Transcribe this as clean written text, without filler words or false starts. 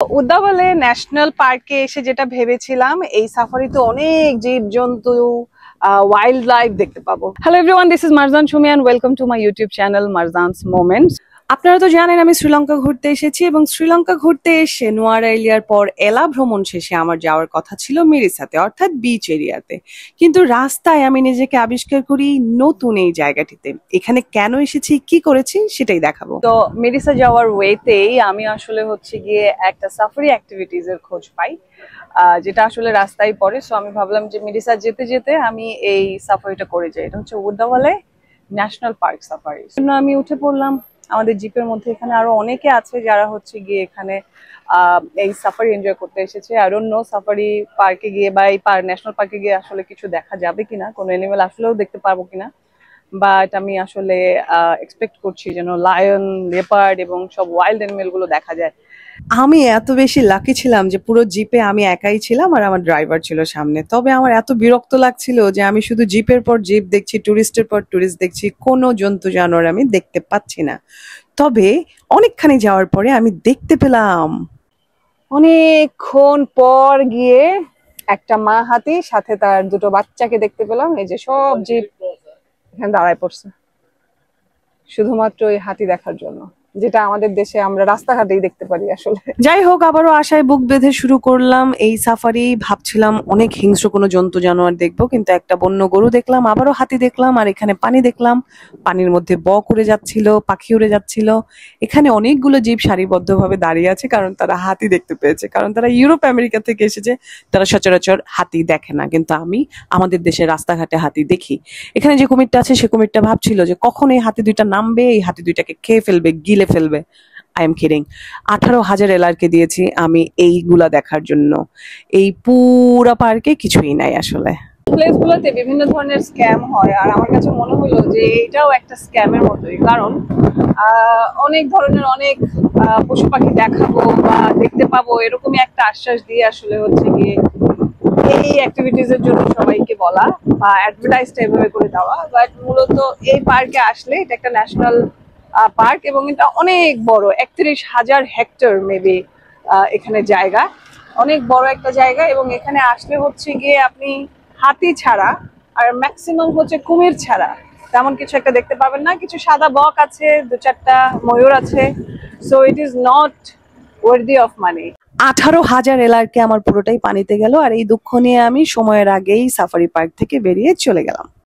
উদ্যাবলে national পার্কে এসে যেটা ভেবেছিলাম, এই সাফারিতে অনেক জীবজন্তু, ওয়াইল্ড লাইফ দেখতে পাবো। Hello everyone, this is Marjan Sumi and welcome to my YouTube channel Marjan's moments. আপনারা তো জানেন আমি শ্রীলঙ্কা ঘুরতে এসেছি এবং শ্রীলঙ্কা ঘুরতে এসে নোয়ারা এলিয়ার পর এলা ভ্রমণ শেষে আমার যাওয়ার কথা ছিল মেরিসাতে, অর্থাৎ বিচ এরিয়াতে। কিন্তু রাস্তায় আমি নিজেকে আবিষ্কার করি নতুন এই জায়গাটিতে। এখানে কেন এসেছি, কি করেছি সেটাই দেখাবো। তো মেরিসা যাওয়ার ওয়েতেই আমি আসলে গিয়ে একটা সাফারি অ্যাক্টিভিটিস এর খোঁজ পাই, যেটা আসলে রাস্তায় পড়ে। সো আমি ভাবলাম যে মেরিসা যেতে যেতে আমি এই সাফারিটা করে যাই। এটা হচ্ছে উদ্যাওয়ালে ন্যাশনাল পার্ক সাফারি। আমি উঠে পড়লাম আমাদের জিপের মধ্যে। এখানে আরো অনেকে আছে যারা গিয়ে এখানে এই সাফারি এনজয় করতে এসেছে। আই ডোন্ট নো সাফারি পার্কে গিয়ে বা এই ন্যাশনাল পার্কে গিয়ে আসলে কিছু দেখা যাবে কিনা, কোনো অ্যানিমেল আসলেও দেখতে পারবো কিনা, বাট আমি আসলে এক্সপেক্ট করছি যেন লায়ন, লেপার্ড এবং সব ওয়াইল্ড অ্যানিমেল গুলো দেখা যায়। আমি এত বেশি লাকি ছিলাম যে পুরো জিপে আমি একাই ছিলাম আর আমার ড্রাইভার ছিল সামনে। তবে আমার এত বিরক্ত লাগছিল যে আমি শুধু জিপের পর জিপ দেখছি, টুরিস্টের পর টুরিস্ট দেখছি, কোনো জন্তু জানোয়ার আমি দেখতে পাচ্ছি না। তবে অনেকখানি যাওয়ার পরে আমি দেখতে পেলাম, অনেকক্ষণ পর গিয়ে একটা মা হাতি সাথে তার দুটো বাচ্চাকে দেখতে পেলাম। এই যে সব জিপ এখানে দাঁড়ায় পড়ছে শুধুমাত্র এই হাতি দেখার জন্য, যেটা আমাদের দেশে আমরা রাস্তাঘাটেই দেখতে পারি আসলে। যাই হোক, আবারও আশায় বুক বেঁধে শুরু করলাম এই সাফারি। ভাবছিলাম অনেক হিংস্র কোনো জন্তু জানোয়ার দেখবো, কিন্তু একটা বন্য গরু দেখলাম, আবারও হাতি দেখলাম, আর এখানে পানি দেখলাম। পানির মধ্যে বক উড়ে যাচ্ছিল, পাখি উড়ে যাচ্ছিল। এখানে অনেকগুলো জীব সারিবদ্ধভাবে দাঁড়িয়ে আছে, কারণ তারা হাতি দেখতে পেয়েছে, কারণ তারা ইউরোপ আমেরিকা থেকে এসেছে। তারা সচরাচর হাতি দেখে না, কিন্তু আমি আমাদের দেশের রাস্তাঘাটে হাতি দেখি। এখানে যে কুমিরটা আছে সে কুমিরটা ভাবছিল যে কখন এই হাতি দুইটা নামবে, এই হাতি দুইটাকে খেয়ে ফেলবে, গিলে ফেলবে। I am kidding. 18,000 এলারকে দিয়েছি আমি এইগুলা দেখার জন্য। এই পুরা পার্কে কিছুই নাই আসলে। প্লেস গুলোতে বিভিন্ন ধরনের স্ক্যাম হয়, আর আমার কাছে মনে হলো যে এটাও একটা স্ক্যামের মতোই। কারণ অনেক ধরনের অনেক পশু পাখি দেখাবো বা দেখতে পাবো এরকমই একটা আশ্বাস দিয়ে আসলে গিয়ে এই অ্যাক্টিভিটিস এর জন্য সবাইকে বলা বা অ্যাডভার্টাইজটা এভাবে করে দেওয়া। বাট মূলত এই পার্কে আসলে এটা একটা ন্যাশনাল পার্ক এবং এটা অনেক বড়, 31,000 হেক্টর মেবি এখানে জায়গা, অনেক বড় একটা জায়গা। এবং এখানে আসলে গিয়ে আপনি হাতি ছাড়া আর ম্যাক্সিমাম কুমির ছাড়া তেমন কিছু একটা দেখতে পাবেন না। কিছু সাদা বক আছে, 2-4টা ময়ূর আছে। So it is not worthy of money. 18,000 এলারকে আমার পুরোটাই পানিতে গেল, আর এই দুঃখ নিয়ে আমি সময়ের আগেই সাফারি পার্ক থেকে বেরিয়ে চলে গেলাম।